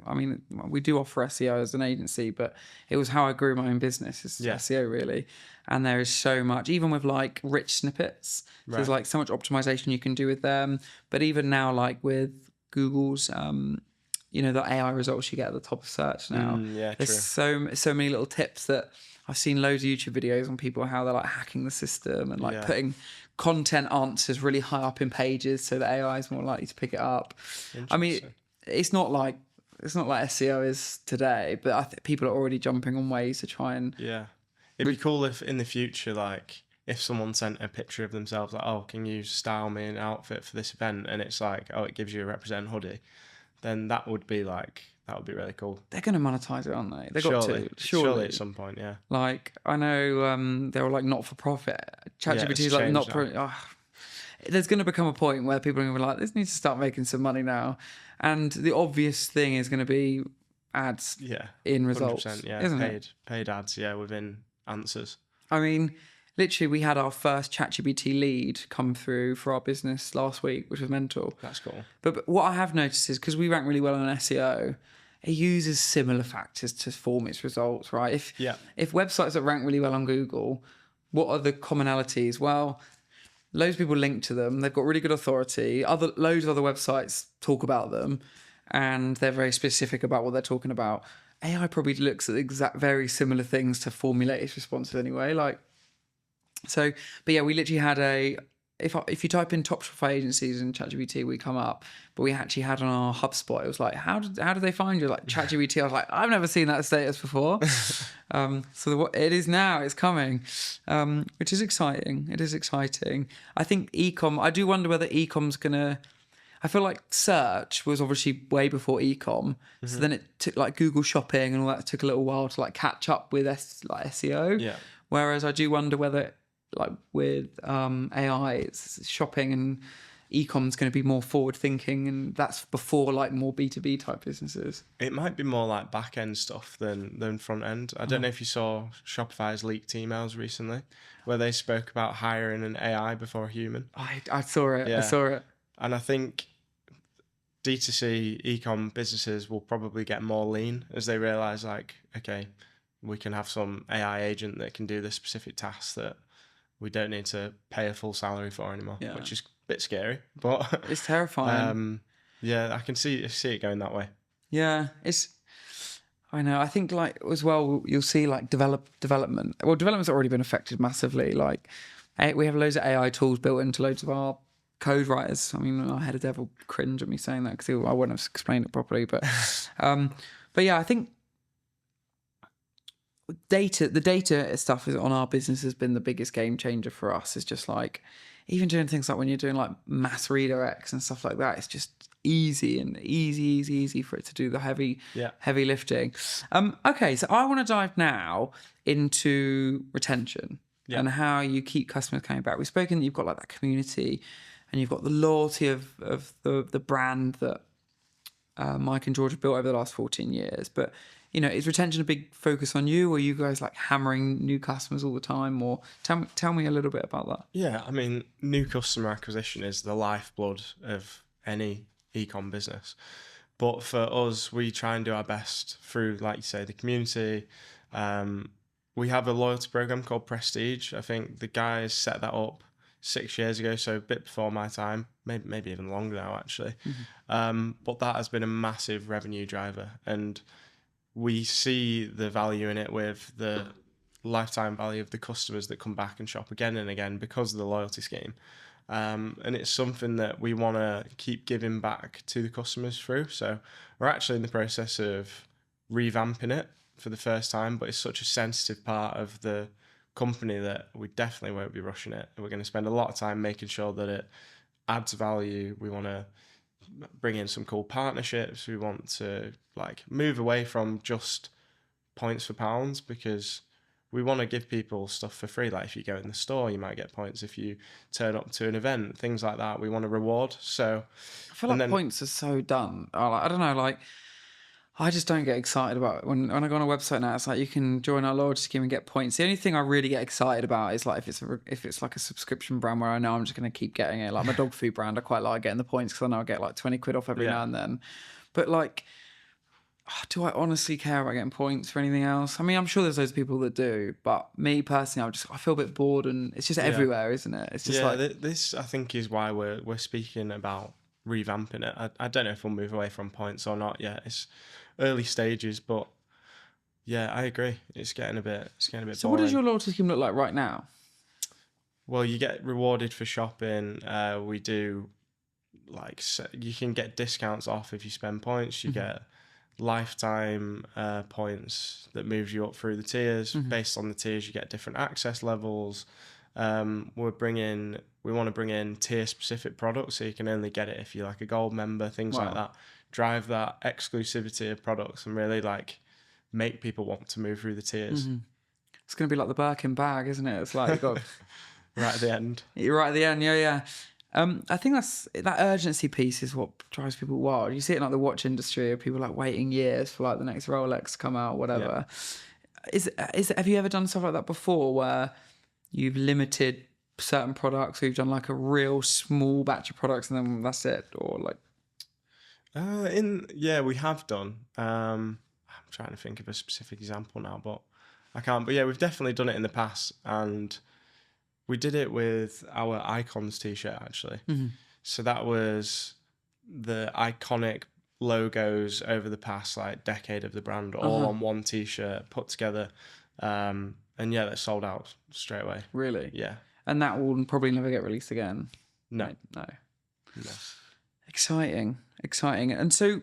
I mean, we do offer SEO as an agency, but it was how I grew my own business, is SEO really. And there is so much, even with like rich snippets, there's like so much optimization you can do with them. But even now, like with Google's, you know, the AI results you get at the top of search now, there's so many little tips that I've seen loads of YouTube videos on people, how they're like hacking the system and like putting content answers really high up in pages so that AI is more likely to pick it up. I mean, it's not like SEO is today, but I think people are already jumping on ways to try and... Yeah. It'd be cool if in the future, like, if someone sent a picture of themselves, like, oh, can you style me an outfit for this event? And it's like, oh, it gives you a Represent hoodie. Then that would be really cool. They're going to monetize it, aren't they? They've got to. Surely at some point, yeah. Like, I know they were like not-for-profit. ChatGPT is like not... There's going to become a point where people are going to be like, this needs to start making some money now. And the obvious thing is going to be ads in results, isn't it? Paid ads, within answers. I mean, literally, we had our first ChatGPT lead come through for our business last week, which was mental. That's cool. But what I have noticed is, because we rank really well on SEO, it uses similar factors to form its results, right? If websites that rank really well on Google, what are the commonalities? Well, loads of people link to them. They've got really good authority. Loads of other websites talk about them, and they're very specific about what they're talking about. AI probably looks at very similar things to formulate its responses anyway. But yeah, we literally had if you type in top Shopify agencies in ChatGPT, we come up. But we actually had on our HubSpot, it was like, how did they find you? Like ChatGPT, I was like, I've never seen that status before. So it is now, it's coming, which is exciting. It is exciting. I think I do wonder whether ecom's gonna. I feel like search was obviously way before ecom, so then it took like Google Shopping and all that took a little while to like catch up with SEO. Yeah. Whereas I do wonder whether like with AI, it's shopping and ecom's going to be more forward thinking, and that's before like more B2B type businesses. It might be more like back end stuff than front end. I don't know if you saw Shopify's leaked emails recently, where they spoke about hiring an AI before a human. I saw it. Yeah. I saw it. And I think D2C ecom businesses will probably get more lean as they realize, like, okay, we can have some AI agent that can do this specific task that we don't need to pay a full salary for anymore, which is a bit scary, but it's terrifying. Yeah, I can see it going that way. Yeah, I know. I think like as well, you'll see like development. Well, development's already been affected massively. Like we have loads of AI tools built into loads of our code writers. I mean, our head of dev will cringe at me saying that because I wouldn't have explained it properly. But yeah, I think the data stuff is on our business has been the biggest game changer for us. It's just like even doing things like when you're doing like mass redirects and stuff like that, it's just easy for it to do the heavy lifting. Okay, so I want to dive now into retention and how you keep customers coming back. We've spoken that you've got like that community and you've got the loyalty of the brand that Mike and George have built over the last 14 years. But, you know, is retention a big focus on you, or are you guys like hammering new customers all the time? Or tell me a little bit about that. Yeah, I mean, new customer acquisition is the lifeblood of any ecom business. But for us, we try and do our best through, like you say, the community. We have a loyalty program called Prestige. I think the guys set that up 6 years ago, so a bit before my time, maybe even longer now, actually. But that has been a massive revenue driver, and we see the value in it with the lifetime value of the customers that come back and shop again and again because of the loyalty scheme. And it's something that we want to keep giving back to the customers through. So we're actually in the process of revamping it for the first time, but it's such a sensitive part of the company that we definitely won't be rushing it. We're going to spend a lot of time making sure that it adds value. We want to bring in some cool partnerships. We want to like move away from just points for pounds, because we want to give people stuff for free. Like if you go in the store, you might get points. If you turn up to an event, things like that, we want to reward. So I feel like points are so done. I don't know, like I just don't get excited about it. When I go on a website now, it's like you can join our loyalty scheme and get points. The only thing I really get excited about is like if it's like a subscription brand where I know I'm just going to keep getting it. Like my dog food brand, I quite like getting the points because I know I get like 20 quid off every now and then. But like, do I honestly care about getting points for anything else? I mean, I'm sure there's those people that do, but me personally, I feel a bit bored, and it's just everywhere, isn't it? It's just like this. I think is why we're speaking about revamping it. I don't know if we'll move away from points or not yet. It's early stages, but yeah, I agree. It's getting a bit So boring. what does your loyalty scheme look like right now? Well, you get rewarded for shopping. We do like you can get discounts off if you spend points. You get lifetime points that moves you up through the tiers. Based on the tiers, you get different access levels. We want to bring in tier specific products, so you can only get it if you're like a gold member, things like that. Drive that exclusivity of products and really like make people want to move through the tiers. It's going to be like the Birkin bag, isn't it? It's like you've got right at the end. You're right at the end, yeah. I think that urgency piece is what drives people wild. You see it in like the watch industry, of people like waiting years for like the next Rolex to come out, whatever. Yeah. Have you ever done stuff like that before, where you've limited certain products, or you've done like a real small batch of products and then that's it, or like? We have done. I'm trying to think of a specific example now, but I can't. But yeah, we've definitely done it in the past, and we did it with our Icons t-shirt actually. So that was the iconic logos over the past like decade of the brand, all on one t-shirt put together, and yeah, that sold out straight away. Really? Yeah. And that will probably never get released again. No. Right? No. No. Exciting. And so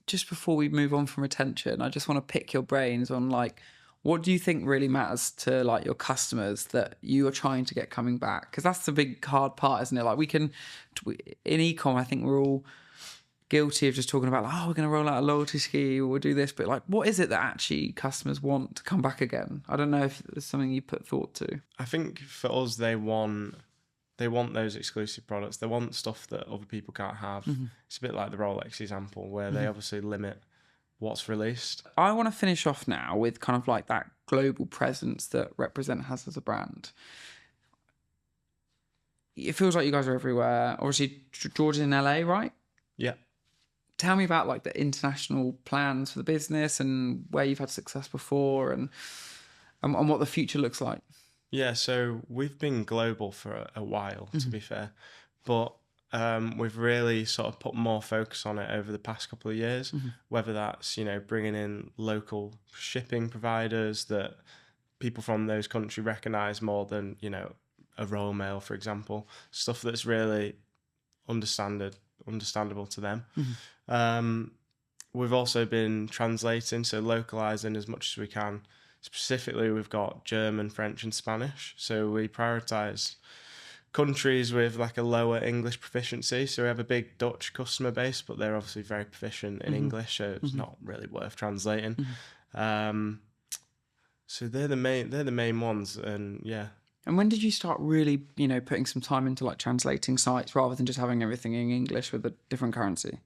just before we move on from retention, I just want to pick your brains on like, what do you think really matters to like your customers that you are trying to get coming back? Because that's the big hard part, isn't it? Like in ecom, I think we're all guilty of just talking about like, oh, we're going to roll out a loyalty scheme or we'll do this, but like, what is it that actually customers want to come back again? I don't know if there's something you put thought to. I think for us, they want those exclusive products. They want stuff that other people can't have. It's a bit like the Rolex example, where they obviously limit what's released. I want to finish off now with kind of like that global presence that Represent has as a brand. It feels like you guys are everywhere. Obviously, George is in LA, right? Yeah. Tell me about like the international plans for the business and where you've had success before and what the future looks like. Yeah, so we've been global for a while, to be fair, but we've really sort of put more focus on it over the past couple of years, whether that's, bringing in local shipping providers that people from those countries recognise more than, a Royal Mail, for example, stuff that's really understandable to them. We've also been translating, so localising as much as we can. Specifically, we've got German, French and Spanish. So we prioritise countries with like a lower English proficiency. So we have a big Dutch customer base, but they're obviously very proficient in English, so it's not really worth translating. So they're the main ones, and yeah. And when did you start really, putting some time into like translating sites rather than just having everything in English with a different currency?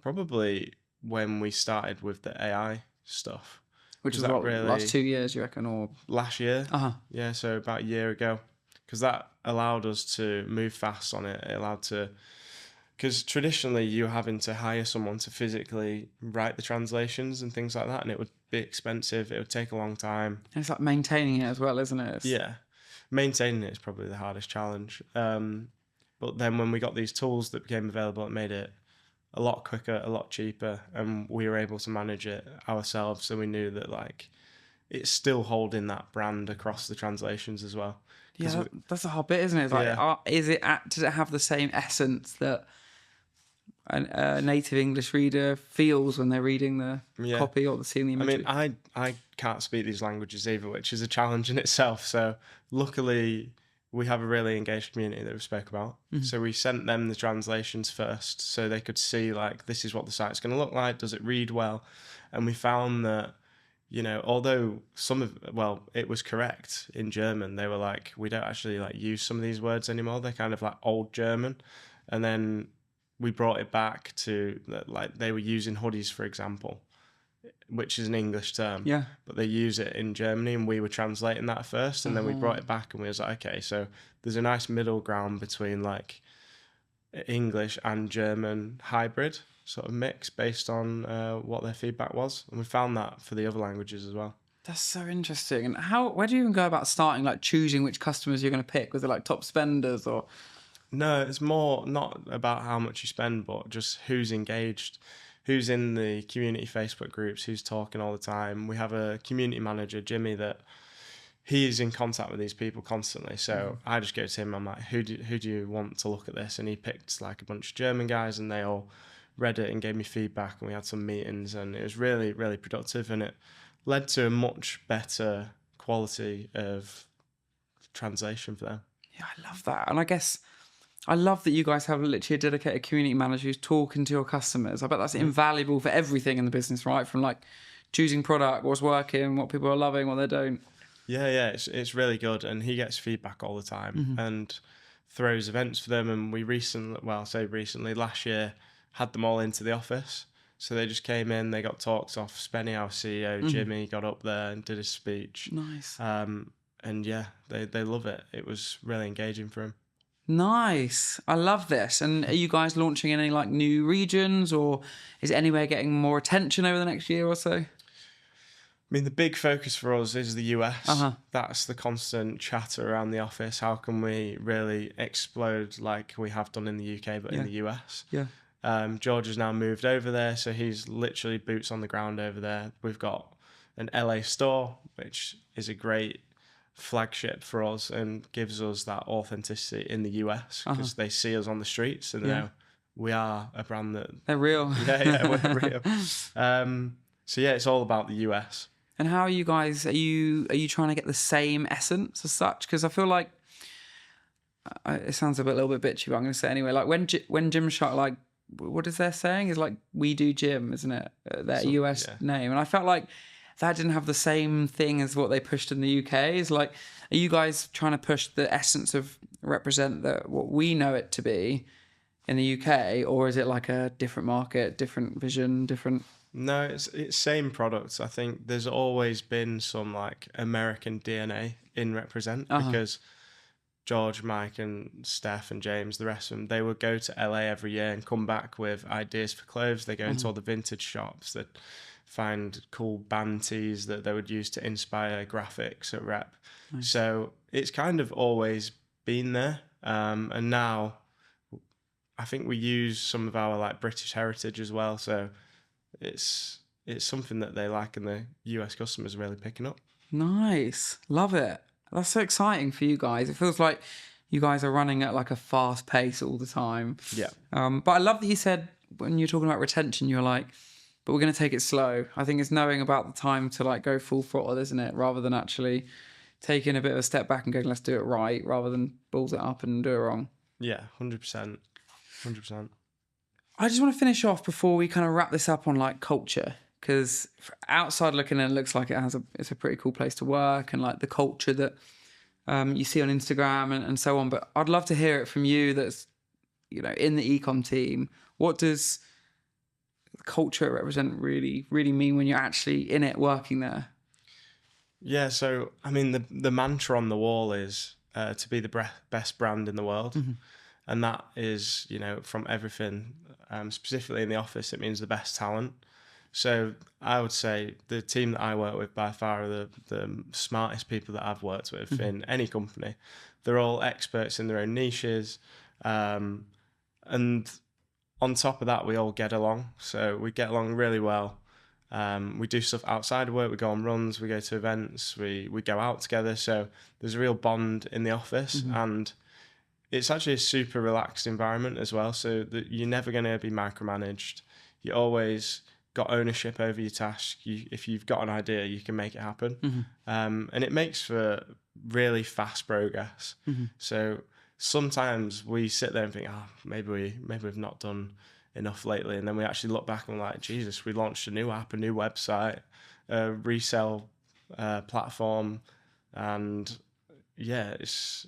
Probably when we started with the AI stuff. Which was what, really, last 2 years, you reckon, or last year? Yeah, so about a year ago, because that allowed us to move fast on it. It allowed to, because traditionally you're having to hire someone to physically write the translations and things like that, and it would be expensive. It would take a long time. And it's like maintaining it as well, isn't it? Yeah, maintaining it is probably the hardest challenge. But then when we got these tools that became available, it made it a lot quicker, a lot cheaper, and we were able to manage it ourselves. So we knew that like it's still holding that brand across the translations as well. Yeah, that's the hard bit, isn't it? It's like, does it have the same essence that a native English reader feels when they're reading the copy or seeing the imagery? I mean, I can't speak these languages either, which is a challenge in itself. So luckily, we have a really engaged community that we spoke about. So we sent them the translations first so they could see like, this is what the site's going to look like. Does it read well? And we found that, although it was correct in German, they were like, we don't actually like use some of these words anymore. They're kind of like old German. And then we brought it back to like, they were using hoodies, for example, which is an English term, but they use it in Germany, and we were translating that first, and then we brought it back, and we was like, okay, so there's a nice middle ground between like English and German hybrid sort of mix based on what their feedback was, and we found that for the other languages as well. That's so interesting. And where do you even go about starting, like choosing which customers you're going to pick? Was it like top spenders or? No, it's more not about how much you spend, but just who's engaged. Who's in the community Facebook groups, who's talking all the time. We have a community manager, Jimmy, that he is in contact with these people constantly. So I just go to him, I'm like, who do you want to look at this? And he picked like a bunch of German guys, and they all read it and gave me feedback, and we had some meetings, and it was really, really productive, and it led to a much better quality of translation for them. Yeah, I love that. And I guess I love that you guys have literally a dedicated community manager who's talking to your customers. I bet that's invaluable for everything in the business, right? From like choosing product, what's working, what people are loving, what they don't. Yeah, it's really good, and he gets feedback all the time and throws events for them. And we recently, last year, had them all into the office. So they just came in, they got talks off Spenny, our CEO, Jimmy, got up there and did his speech. Nice. And yeah, they love it. It was really engaging for him. Nice. I love this. And are you guys launching in any like new regions, or is it anywhere getting more attention over the next year or so? I mean, the big focus for us is the US. That's the constant chatter around the office. How can we really explode like we have done in the UK, but in the US? Yeah. George has now moved over there, so he's literally boots on the ground over there. We've got an LA store, which is a great flagship for us and gives us that authenticity in the US, because they see us on the streets and they know we are a brand that they're real. we're real. So yeah, it's all about the US. And how are you guys? Are you trying to get the same essence as such? Because I feel like it sounds a little bit bitchy, but I'm going to say it anyway. Like when Gymshark, like what is their saying? Is like we do gym, isn't it? Their US name, and I felt like that didn't have the same thing as what they pushed in the UK. Is like, are you guys trying to push the essence of represent what we know it to be in the UK, or is it like a different market, different vision, different? No, it's same products. I think there's always been some like American DNA in represent, because George, Mike and Steph and James, the rest of them, they would go to LA every year and come back with ideas for clothes. They go into all the vintage shops that find cool band tees that they would use to inspire graphics at Rep. Nice. So it's kind of always been there. And now I think we use some of our like British heritage as well. So it's something that they like and the US customers are really picking up. Nice. Love it. That's so exciting for you guys. It feels like you guys are running at like a fast pace all the time. Yeah. But I love that you said when you're talking about retention, you're like, but we're going to take it slow. I think it's knowing about the time to like go full throttle, isn't it? Rather than actually taking a bit of a step back and going, let's do it right, rather than balls it up and do it wrong. Yeah, 100%. 100%. I just want to finish off before we kind of wrap this up on like culture, because outside looking in, it looks like it's a pretty cool place to work and like the culture that you see on Instagram and so on. But I'd love to hear it from you that's, in the ecom team. What does culture represent really, really mean when you're actually in it working there? Yeah, so I mean the mantra on the wall is to be the best brand in the world. Mm-hmm. And that is, from everything, specifically in the office, it means the best talent. So I would say the team that I work with by far are the smartest people that I've worked with in any company. They're all experts in their own niches. And on top of that, we all get along. So we get along really well. We do stuff outside of work. We go on runs, we go to events, we go out together. So there's a real bond in the office. And it's actually a super relaxed environment as well. So that you're never going to be micromanaged. You always got ownership over your task. If you've got an idea, you can make it happen. And it makes for really fast progress. So sometimes we sit there and think, maybe we've not done enough lately. And then we actually look back and we're like, Jesus, we launched a new app, a new website, a resale platform. And yeah, it's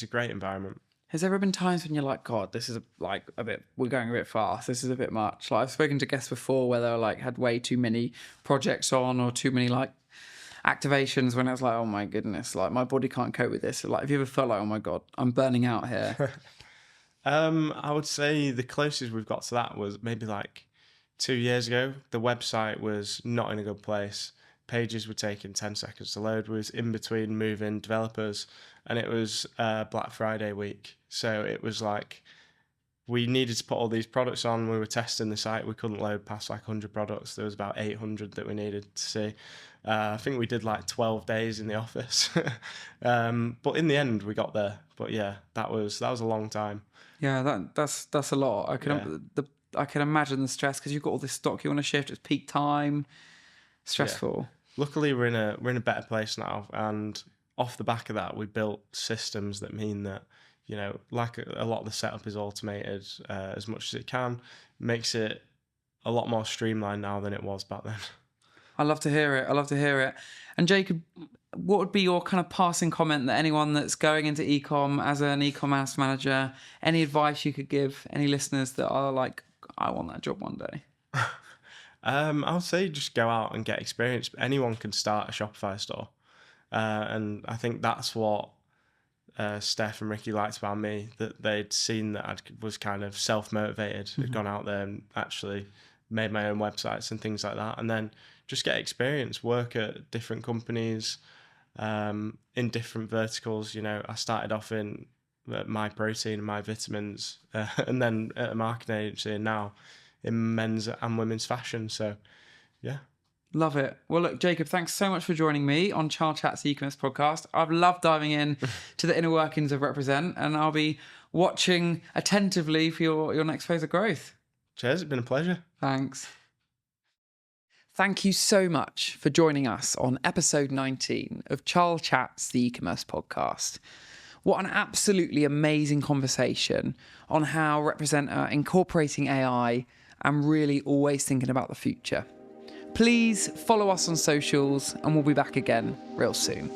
a great environment. Has there ever been times when you're like, God, this is we're going a bit fast. This is a bit much. Like I've spoken to guests before where they like had way too many projects on or too many like activations when I was like, oh my goodness, like my body can't cope with this. So, like, have you ever felt like, oh my God, I'm burning out here? I would say the closest we've got to that was maybe like 2 years ago. The website was not in a good place. Pages were taking 10 seconds to load. We was in between moving developers, and it was Black Friday week. So it was like we needed to put all these products on. We were testing the site. We couldn't load past like 100 products. There was about 800 that we needed to see. I think we did like 12 days in the office. But in the end, we got there. But yeah, that was a long time. Yeah, that's a lot. I can imagine the stress because you've got all this stock you want to shift. It's peak time. Stressful. Yeah. Luckily, we're in a better place now, and off the back of that, we built systems that mean that, like a lot of the setup is automated as much as it can, makes it a lot more streamlined now than it was back then. I love to hear it. And Jacob, what would be your kind of passing comment that anyone that's going into ecom as an e-commerce manager, any advice you could give any listeners that are like, I want that job one day? I would say just go out and get experience. Anyone can start a Shopify store. And I think that's what Steph and Ricky liked about me, that they'd seen that I was kind of self-motivated, had gone out there and actually made my own websites and things like that. And then just get experience, work at different companies in different verticals. I started off in My Protein and My Vitamins and then at a marketing agency, and now in men's and women's fashion. So, yeah. Love it. Well, look, Jacob, thanks so much for joining me on CharleChats, the Ecommerce Podcast. I've loved diving in to the inner workings of Represent, and I'll be watching attentively for your next phase of growth. Cheers, it's been a pleasure. Thanks. Thank you so much for joining us on episode 19 of CharleChats, the Ecommerce Podcast. What an absolutely amazing conversation on how Represent are incorporating AI and really always thinking about the future. Please follow us on socials and we'll be back again real soon.